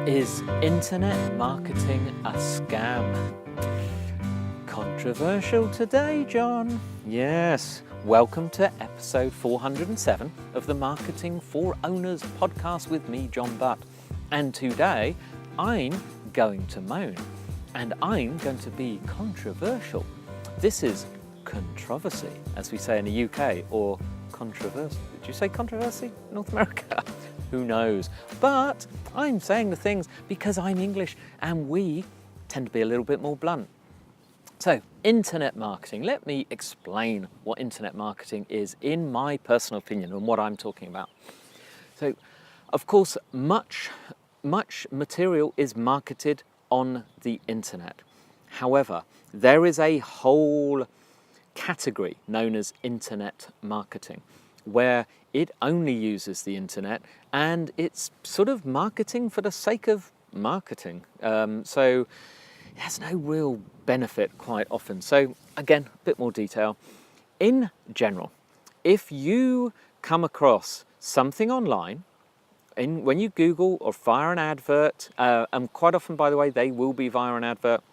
Is internet marketing a scam? Controversial today, John. Yes, welcome to episode 407 of the Marketing for Owners podcast with me, John Butt. And today, I'm going to moan, and I'm going to be controversial. This is controversy, as we say in the UK, or controversy. Did you say controversy in North America? Who knows? But I'm saying the things because I'm English and we tend to be a little bit more blunt. So, internet marketing. Let me explain what internet marketing is in my personal opinion and what I'm talking about. So, of course, much material is marketed on the internet. However, there is a whole category known as internet marketing, where it only uses the internet and it's sort of marketing for the sake of marketing. So it has no real benefit quite often. So again, a bit more detail. In general, if you come across something online, when you Google or fire an advert, and quite often, by the way, they will be via an advert,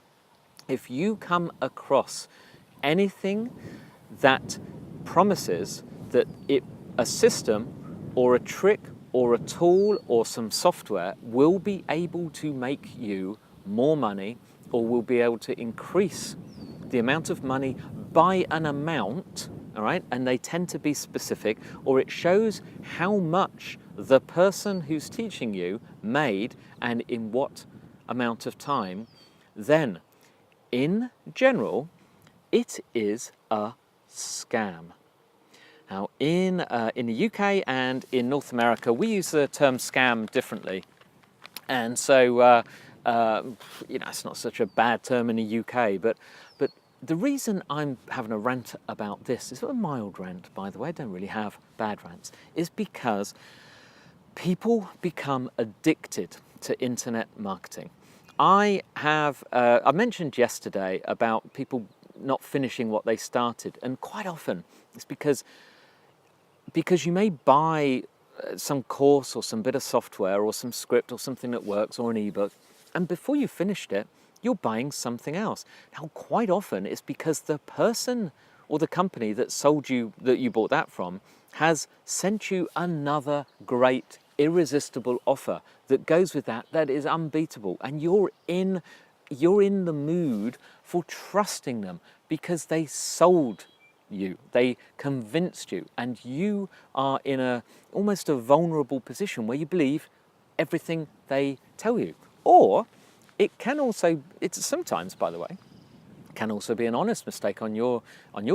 if you come across anything that promises that a system or a trick or a tool or some software will be able to make you more money or will be able to increase the amount of money by an amount, all right, and they tend to be specific, or it shows how much the person who's teaching you made and in what amount of time, then in general, it is a scam. Now, in the UK and in North America, we use the term scam differently. And so, it's not such a bad term in the UK, but the reason I'm having a rant about this, is a mild rant, by the way, I don't really have bad rants, is because people become addicted to internet marketing. I mentioned yesterday about people not finishing what they started, and quite often it's because you may buy some course or some bit of software or some script or something that works or an ebook, and before you finished it, you're buying something else. Now, quite often it's because the person or the company that sold you, that you bought that from, has sent you another great, irresistible offer that goes with that is unbeatable, and you're in the mood for trusting them because they sold you, they convinced you, and you are in almost a vulnerable position where you believe everything they tell you. Or it can also, it's sometimes, by the way, can also be an honest mistake on your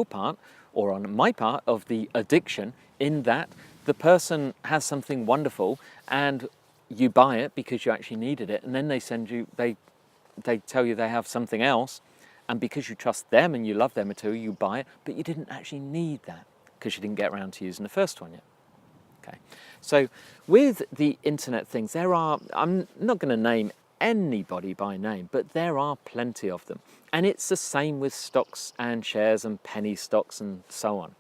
part or on my part of the addiction, in that the person has something wonderful and you buy it because you actually needed it, and then they tell you they have something else, and because you trust them and you love their material, you buy it, but you didn't actually need that because you didn't get around to using the first one yet. Okay, so with the internet things, I'm not going to name anybody by name, but there are plenty of them, and it's the same with stocks and shares and penny stocks and so on.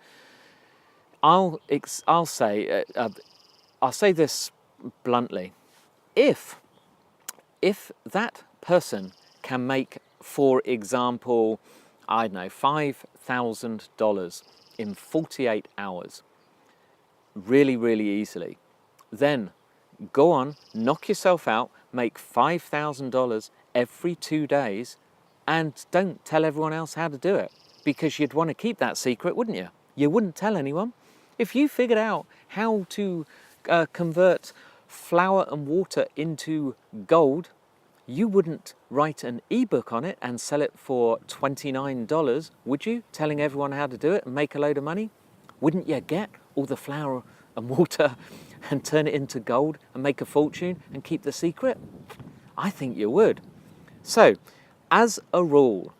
I'll say this bluntly: if that person can make, for example, I don't know, $5,000 in 48 hours, really, really easily, then go on, knock yourself out, make $5,000 every 2 days, and don't tell everyone else how to do it, because you'd want to keep that secret, wouldn't you? You wouldn't tell anyone. If you figured out how to convert flour and water into gold, you wouldn't write an ebook on it and sell it for $29, would you? Telling everyone how to do it and make a load of money? Wouldn't you get all the flour and water and turn it into gold and make a fortune and keep the secret? I think you would. So, as a rule,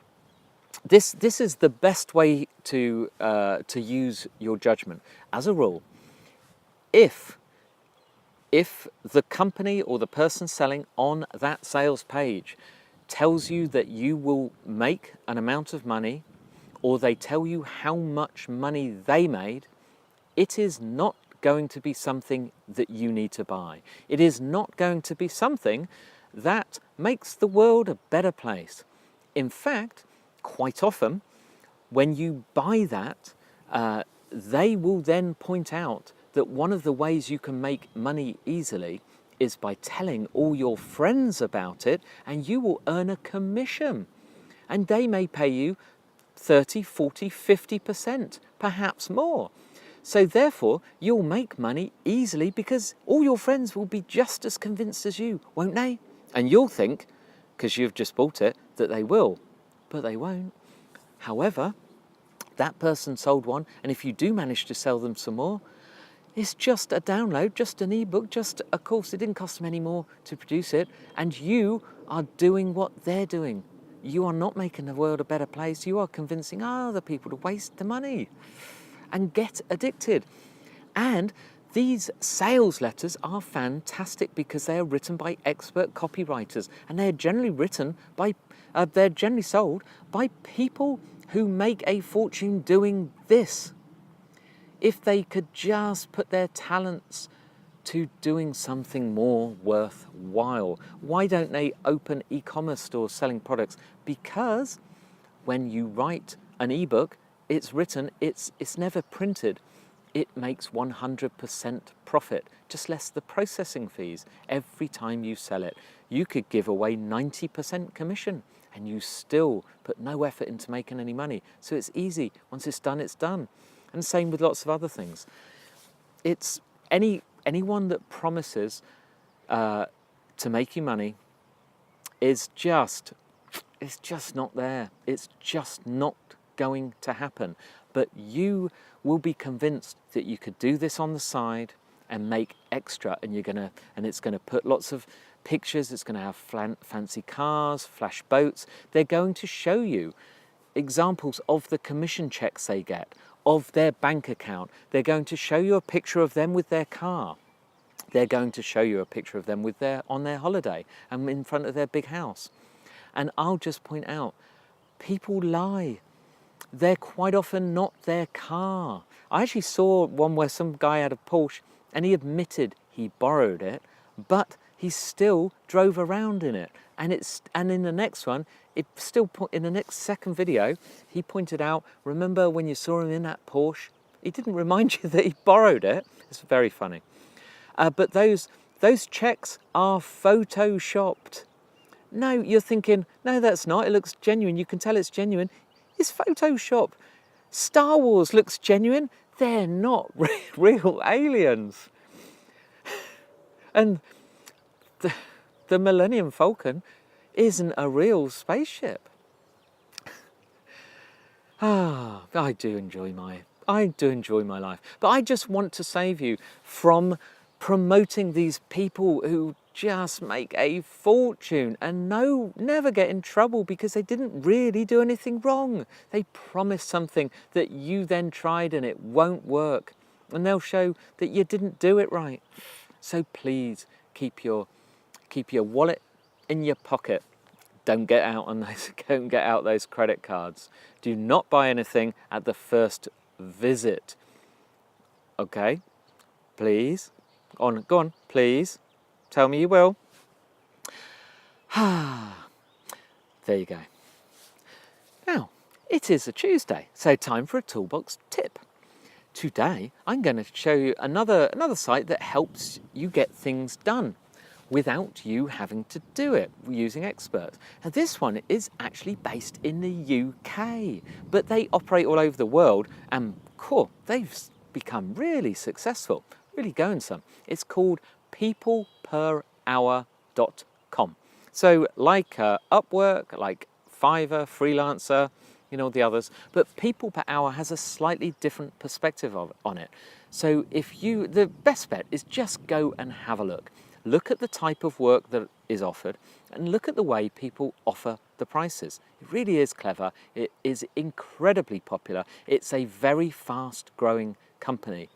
this is the best way to use your judgment. As a rule, if the company or the person selling on that sales page tells you that you will make an amount of money, or they tell you how much money they made, it is not going to be something that you need to buy. It is not going to be something that makes the world a better place. In fact, quite often, when you buy that, they will then point out that one of the ways you can make money easily is by telling all your friends about it, and you will earn a commission. And they may pay you 30, 40, 50%, perhaps more. So therefore, you'll make money easily because all your friends will be just as convinced as you, won't they? And you'll think, because you've just bought it, that they will, but they won't. However, that person sold one, and if you do manage to sell them some more, it's just a download, just an ebook, just a course. It didn't cost them any more to produce it, and you are doing what they're doing. You are not making the world a better place. You are convincing other people to waste the money and get addicted. And these sales letters are fantastic because they are written by expert copywriters, and they're generally sold by people who make a fortune doing this. If they could just put their talents to doing something more worthwhile, why don't they open e-commerce stores selling products? Because when you write an ebook, it's written, it's never printed. It makes 100% profit, just less the processing fees every time you sell it. You could give away 90% commission and you still put no effort into making any money. So it's easy. Once it's done, it's done. And same with lots of other things. It's anyone that promises to make you money it's just not there. It's just not going to happen. But you will be convinced that you could do this on the side and make extra, and it's gonna put lots of pictures. It's gonna have fancy cars, flash boats. They're going to show you examples of the commission checks they get, of their bank account. They're going to show you a picture of them with their car. They're going to show you a picture of them on their holiday and in front of their big house. And I'll just point out, people lie. They're quite often not their car. I actually saw one where some guy had a Porsche and he admitted he borrowed it, but he still drove around in it. And in the next one, in the next second video, he pointed out, remember when you saw him in that Porsche? He didn't remind you that he borrowed it. It's very funny. But those checks are photoshopped. No, you're thinking, no, that's not. It looks genuine. You can tell it's genuine. It's Photoshop. Star Wars looks genuine. They're not real aliens. And the Millennium Falcon isn't a real spaceship. I do enjoy my life. But I just want to save you from promoting these people who just make a fortune and never get in trouble because they didn't really do anything wrong. They promise something that you then tried and it won't work, and they'll show that you didn't do it right. So please keep your wallet in your pocket. Don't get out those credit cards. Do not buy anything at the first visit. Okay? Please. Go on, please. Tell me you will. There you go. Now, it is a Tuesday, so time for a toolbox tip. Today, I'm going to show you another site that helps you get things done without you having to do it using experts. Now, this one is actually based in the UK, but they operate all over the world, and they've become really successful, really going some. It's called peopleperhour.com. So like Upwork, like Fiverr, Freelancer, the others, but People Per Hour has a slightly different perspective on it. So the best bet is just go and have a look. Look at the type of work that is offered and look at the way people offer the prices. It really is clever. It is incredibly popular. It's a very fast growing company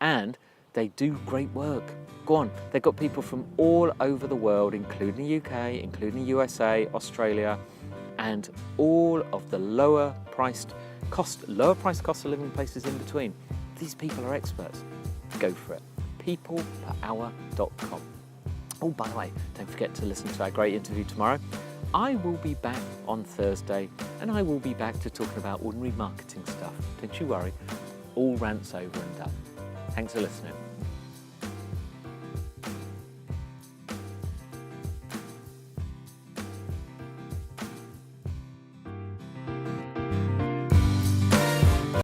and they do great work. Go on, they've got people from all over the world, including the UK, including the USA, Australia, and all of the lower price cost of living places in between. These people are experts. Go for it. peopleperhour.com. Oh, by the way, don't forget to listen to our great interview tomorrow. I will be back on Thursday, and I will be back to talking about ordinary marketing stuff. Don't you worry, all rants over and done. Thanks for listening.